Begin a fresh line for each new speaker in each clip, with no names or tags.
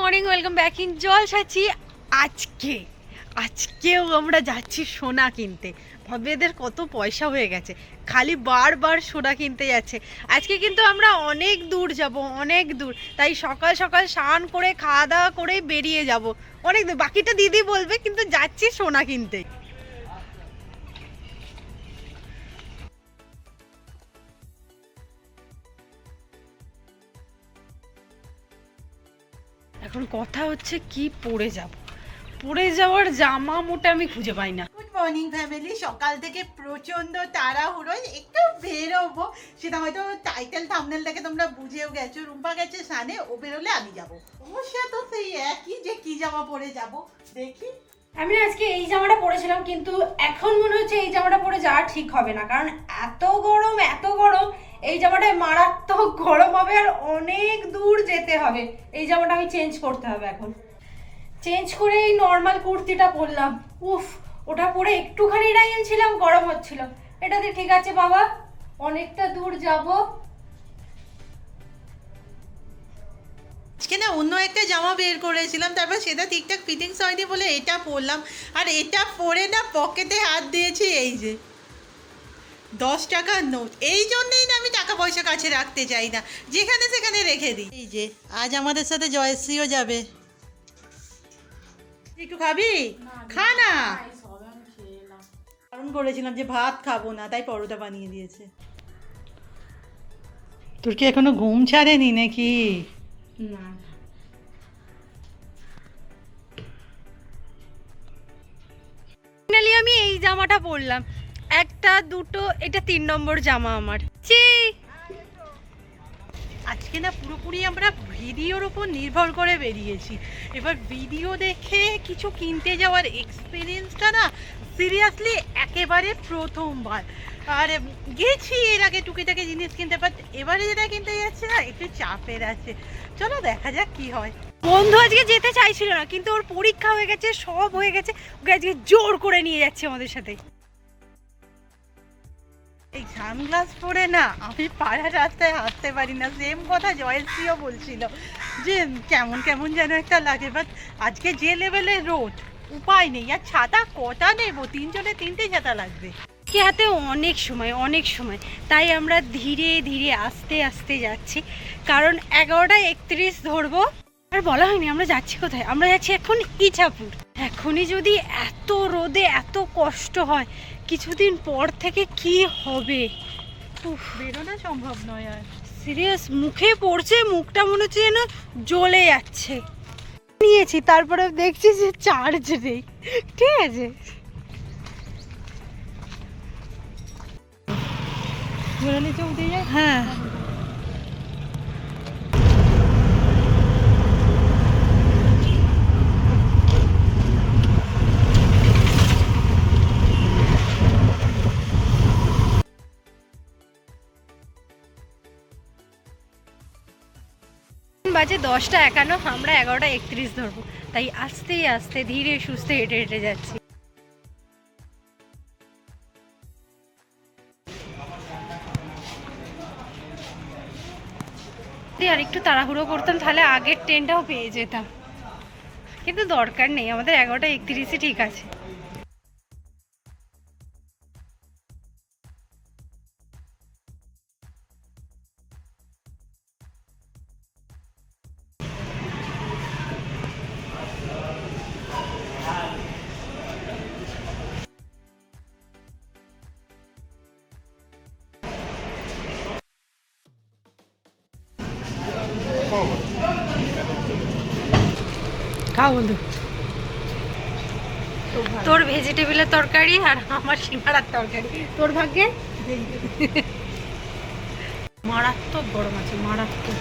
Morning, welcome back in জলসাচি। আজকেও আমরা যাচ্ছি সোনা কিনতে। ভব্যদের কত পয়সা হয়ে গেছে, খালি বারবার সোনা কিনতে যাচ্ছে। আজকে কিন্তু আমরা অনেক দূর যাব, অনেক দূর। তাই সকাল সকাল স্নান করে খাওয়া দাওয়া করে বেরিয়ে যাব অনেক দূর। বাকিটা দিদি বলবে, কিন্তু যাচ্ছি সোনা কিনতে। এখন কথা হচ্ছে কি পরে যাব। পরে যাওয়ার জামা মোটা আমি খুঁজে পাই না।
Good morning family. সকাল থেকে প্রচন্ড তাড়াহুড়ো, একটু বেরোবো। সেটা হয়তো টাইটেল থাম্বনেল দেখে তোমরা বুঝেও গেছো। রুম্পা গেছে স্নানে, ও বেরোলে আমি যাব। অবশ্য তো সেই একই, যে কি জামা পরে যাব দেখি।
আমি আজকে এই জামাটা পরেছিলাম, কিন্তু এখন মনে হচ্ছে এই জামাটা পরে যাওয়া ঠিক হবে না, কারণ এত গরম এই জামাটায় মারাত্মক গরম হবে আর অনেক দূর যেতে হবে। এই জামাটা আমি চেঞ্জ করতে হবে। এখন চেঞ্জ করে এই নর্মাল কুর্তিটা পরলাম। উফ, ওটা পরে একটুখানি টাইম ছিলাম, গরম হচ্ছিল। এটাতে ঠিক আছে বাবা, অনেকটা দূর যাব।
আজকে না অন্য একটা জামা বের করেছিলাম, তারপর সেটা ঠিকঠাক ফিটিংস হয়নি বলে এটা পরলাম। আর এটা পরে না পকেটে হাত দিয়েছি, এই যে 10 টাকার নোট। এই জন্যই না আমি টাকা পয়সা কাছে রাখতে চাই না, যেখানে সেখানে রেখে দিই। এই যে আজ আমাদের সাথে জয়শ্রীও যাবে। একটু খাবি? খা না। বারণ করেছিলাম যে ভাত খাবো না, তাই পরোটা বানিয়ে দিয়েছে। তোর কি এখনো ঘুম ছাড়েনি নাকি?
না, ফাইনালি আমি এই জামাটা পরলাম। একটা দুটো, এটা 3 নম্বর জামা আমার।
আজকে না পুরোপুরি আমরা ভিডিওর উপর নির্ভর করে বেরিয়েছি। এবার ভিডিও দেখে কিছু কিনতে যাওয়ার এক্সপিরিয়েন্সটা না সিরিয়াসলি একেবারে প্রথমবার। আর গেছি এর আগে টুকিটাকি জিনিস কিনতে, বাট এবারে যেটা কিনতে যাচ্ছে না একটু চাপের আছে। চলো দেখা যাক কি হয়।
বন্ধু আজকে যেতে চাইছিল না, কিন্তু ওর পরীক্ষা হয়ে গেছে, সব হয়ে গেছে, ওকে আজকে জোর করে নিয়ে যাচ্ছে আমাদের সাথে।
এই সানগ্লাস পরে না আমি পাড়ার রাস্তায় হাঁটতে পারি না। সেম কথা জয়শ্রীও বলছিল যে কেমন কেমন যেন একটা লাগে। বাট আজকে যে লেভেলের রোদ, উপায় নেই। আর ছাতা কটা নেবো? 3 জনে 3টে ছাতা লাগবে।
কি হাতে অনেক সময়, তাই আমরা ধীরে ধীরে আস্তে আস্তে যাচ্ছি, কারণ 11:31 ধরবো। আর বলা হয়নি আমরা যাচ্ছি কোথায়। আমরা যাচ্ছি এখন ইছাপুর। এখনই যদি এত রোদে এত কষ্ট হয়, কিছুদিন পর থেকে কি হবে?
বেরোনো সম্ভব নয় আর।
সিরিয়াস, মুখে পড়ছে, মুখটা মনে হচ্ছে যেন জ্বলে যাচ্ছে। নিয়েছি, তারপরে দেখছি যে চার্জ নেই। ঠিক আছে, হ্যাঁ। বাজে 10:51, আমরা 11:31 ধরবো। তাই আস্তে আস্তে ধীরে সুস্থে হেঁটে হেঁটে যাচ্ছি। আর একটু তাড়াহুড়ো করতাম, তাহলে আগের ট্রেনটাও পেয়ে যেতাম, কিন্তু দরকার নেই, আমাদের 11:31 ঠিক আছে। খাও বন্ধু, তোর ভেজিটেবিলের তরকারি আর আমার সিঙ্গাড়ার তরকারি। তোর ভাগ্যে মারাত্মক গরম আছে, মারাত্মক।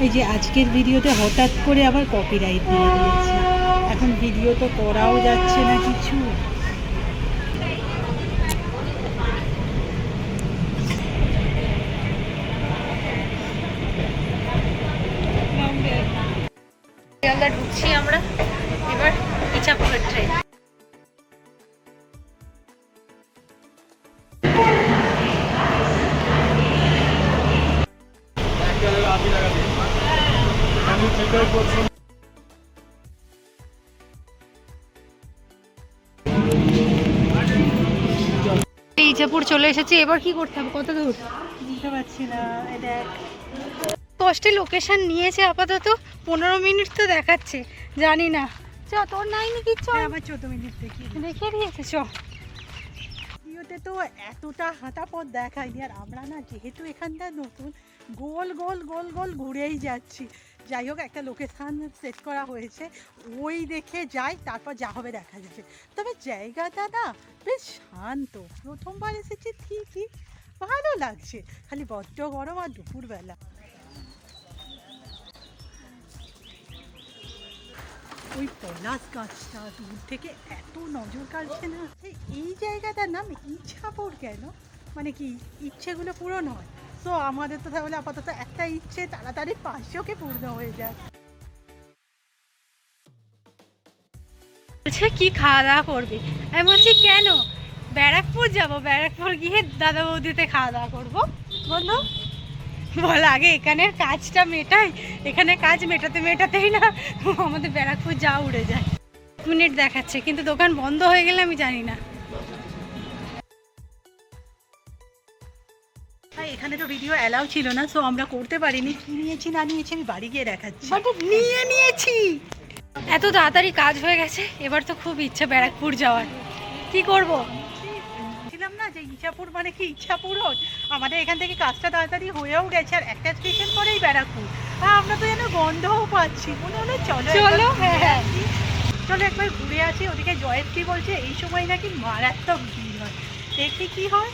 এই যে আজকের ভিডিওতে হঠাৎ করে আবার কপিরাইট দিয়ে দিয়েছে। এখন ভিডিও তো করাও যাচ্ছে না কিছু।
ঢুকছি আমরা এবার ইছাপুরের ট্রেন। ইছাপুর চলে এসেছি, এবার কি করতে হবে? কত দূর
বুঝতে পারছি না। দেখ
কষ্টে লোকেশন নিয়েছে, আপাতত 15 মিনিট তো দেখাচ্ছে, জানি না। চ, তোর নাই নাকি? চ,
আমার 14 মিনিট দেখি
দেখে দিয়েছে। চ,
ভিডিওতে তো এতটা হাঁটা পথ দেখায়নি, আর আমরা না যেহেতু এখানটা নতুন, গোল গোল গোল গোল ঘুরেই যাচ্ছি। যাই হোক, একটা লোকেশান সেট করা হয়েছে, ওই দেখে যাই, তারপর যা হবে দেখা যাবে। তবে জায়গাটা না বেশ শান্ত, প্রথমবার এসেছি ঠিকই, ভালো লাগছে, খালি বড্ড গরম আর দুপুরবেলা। ওই পলাশ গাছটা দূর থেকে এত নজর কাড়ছে না। এই জায়গাটার নাম ইছাপুর কেন? মানে কি ইচ্ছেগুলো পূরণ হয়? তো আমাদের তো তাহলে আপাতত একটা ইচ্ছে তাড়াতাড়ি 500কে পূর্ণ হয়ে যায়।
বলছে কি খাওয়া দাওয়া করবি? আমি বলছি কেন, ব্যারাকপুর যাব, ব্যারাকপুর গিয়ে দাদা বৌদিতে খাওয়া দাওয়া করবো। বললো বল আগে এখানের কাজটা মেটাই, এখানে কাজ মেটাতে মেটাতেই না আমাদের ব্যারাকপুর যা উড়ে যায়। 1 মিনিট দেখাচ্ছে, কিন্তু দোকান বন্ধ হয়ে গেলে আমি জানি না।
এখানে তো ভিডিও অ্যালাউ ছিল না, সো আমরা করতে পারিনি। কি নিয়েছি না নিয়েছি আমি বাড়ি গিয়ে দেখাচ্ছি।
নিয়ে নিয়েছি, এত তাড়াতাড়ি কাজ হয়ে গেছে। এবার তো খুব ইচ্ছে ব্যারাকপুর যাওয়ার, কি করব?
ছিলাম না যে ইছাপুর মানে কি ইচ্ছাপুর, আমাদের এখান থেকে কাজটা তাড়াতাড়ি হয়েও গেছে, আর একটা স্টেশন পরেই ব্যারাকপুর। আর আমরা তো যেন গন্ধও পাচ্ছি, মনে হলো চলো
চলো, হ্যাঁ
চলো একবার ঘুরে আসি। ওদিকে জয়শ্রী বলছে এই সময় নাকি মারাত্মক ভিড় হয়, দেখি কি হয়।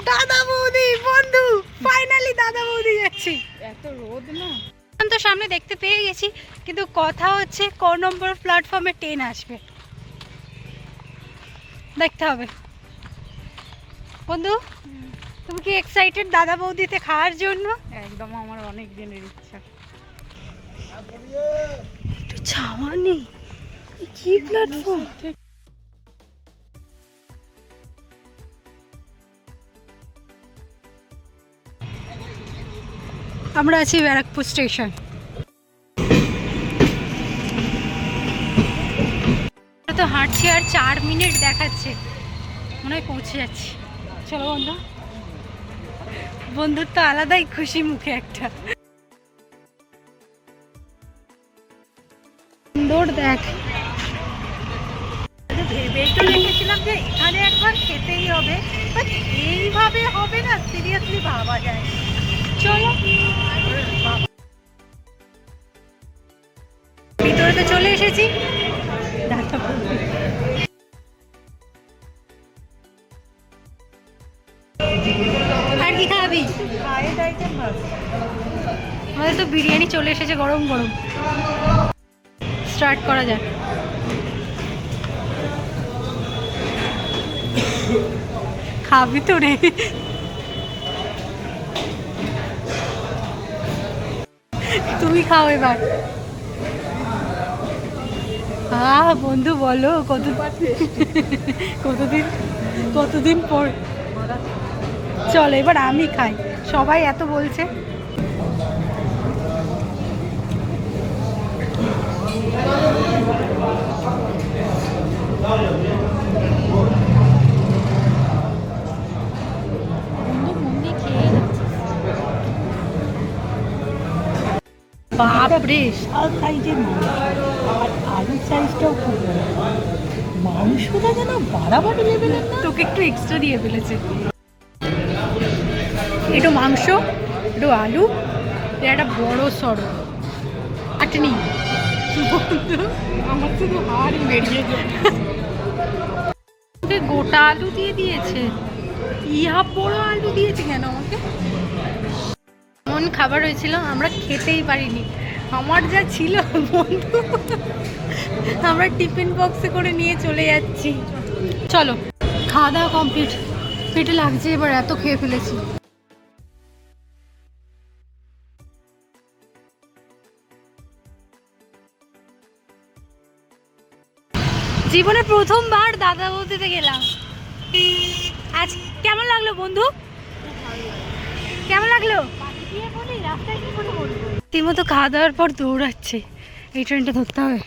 দাদা বৌদি বন্ধু, ফাইনালি দাদা বৌদি যাচ্ছি।
এত রোদ না,
আমি তো সামনে দেখতে পেয়ে গেছি, কিন্তু কথা হচ্ছে ক নম্বর প্ল্যাটফর্মে ট্রেন আসবে, দেখতে হবে। বন্ধু, তুমি কি এক্সাইটেড দাদা বৌদিতে খাওয়ার জন্য?
একদম, আমার অনেক দিনের ইচ্ছা।
একটু ছাওয়া নেই, কি প্ল্যাটফর্ম? আমরা আছি ব্যারাকপুর স্টেশন। তো হাঁটছি আর 4 মিনিট দেখাচ্ছে, মনে হয় পৌঁছে যাচ্ছি। চলো বন্ধু, বন্ধুর তো আলাদাই খুশি মুখে একটা। সুন্দর দেখ,
ভেবে তো রেখেছিলাম যে এখানে একবার খেতেই হবে, বাট এইভাবে হবে না, সিরিয়াসলি ভাবা যায়।
চলো ভিতরে তো চলে এসেছি। আর কি খাবি?
ফ্রাইড আইটেম ভালো।
আমাদের তো বিরিয়ানি চলে এসেছে গরম গরম, স্টার্ট করা যাক। খাবি তো রে? তুমি খাও এবার। বন্ধু বলো, কতদিন পর। চল এবার আমি খাই, সবাই এত বলছে। বাপরে,
বিশাল সাইজের মাংস, আর আলুর সাইজটাও খুব বড়। মাংসটা যেন বাড়াবাড়ি লেভেলের না।
তোকে একটু এক্সট্রা দিয়ে ফেলেছে। একটু মাংস, একটু আলু, একটা বড় সড়ো চাটনি।
আমার শুধু হাড়ই বেরিয়ে যায়।
ওকে গোটা আলু দিয়ে দিয়েছে, ইহা বড় আলু দিয়েছে কেন আমাকে? এমন খাবার হয়েছিল আমরা খেতেই পারিনি। আমার যা ছিল বন্ধু, আমরা টিফিন বক্সে করে নিয়ে চলে যাচ্ছি। চলো, খাওয়া দাওয়া কমপ্লিট, পেটে লাগছে এবার, এত খেয়ে ফেলেছি। জীবনে প্রথমবার দাদা বৌদিতে গেলাম। আজ কেমন লাগলো বন্ধু? কেমন লাগলো?
গিয়ে বলি রাস্তায় কি করে বলবো?
তিন মতো খাওয়া দাওয়ার পর দৌড়াচ্ছে, এই ট্রেনটা ধরতে হবে।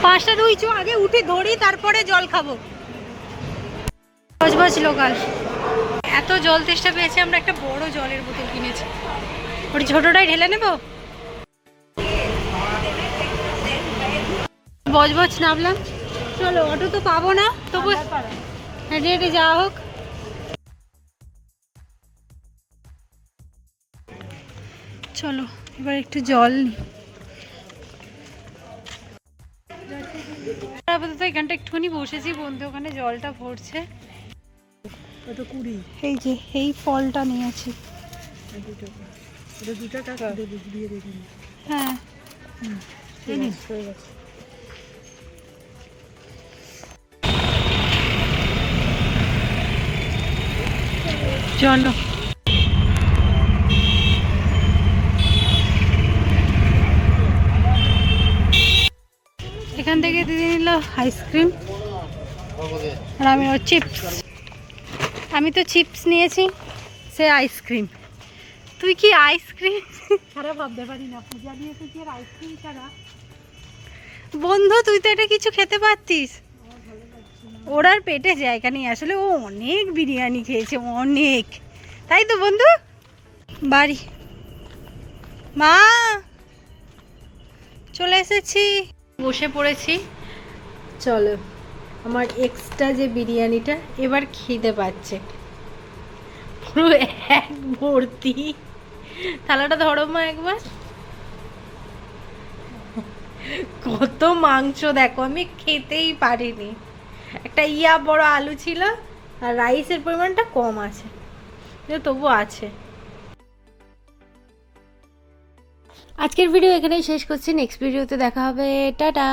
পাঁচটা রুইচো আগে উঠে ধরি, তারপরে জল খাবো। বজবজ লোকাল। এত জল তেষ্টা পেয়েছে, আমরা একটা বড় জলের বোতল কিনেছি। ওর ছোটটাই ঢেলে নেব। বজবজ নামলাম, চলো অটো তো পাবো না, তবু হেঁটে হেঁটে যাওয়া হোক। চলো এবার একটু জল নিই। আপাতত এখানটা একটুখানি বসেছি, বন্ধু ওখানে জলটা ভরছে। এই যে এই ফলটা নিয়েছি। হ্যাঁ চলো এখান থেকে দিদি নিল আইসক্রিম, আর আমি চিপস। আমি তো চিপস নিয়েছি, সে আইসক্রিম। তুই কি আইসক্রিম খারাপ ভাবতে পারি না, পূজা নিয়েছে কি আর আইসক্রিম ছাড়া। বন্ধু তুই তো এটা কিছু খেতে পারতিস, ওর আর পেটে জায়গা নেই। আসলে ও অনেক বিরিয়ানি খেয়েছে, অনেক। তাই তো বন্ধু? বাড়ি মা চলে এসেছি, বসে পড়েছি। চলো আমার এক্সট্রা যে বিরিয়ানিটা এবার খিদে পাচ্ছে পুরো এক ভর্তি। থালাটা ধরো মা একবার। কত মাংস দেখো, আমি খেতেই পারিনি। একটা বড় আলু ছিল, আর রাইসের পরিমাণটা কম আছে, তবু আছে। আজকের ভিডিও এখানেই শেষ করছি, নেক্সট ভিডিওতে দেখা হবে, টাটা।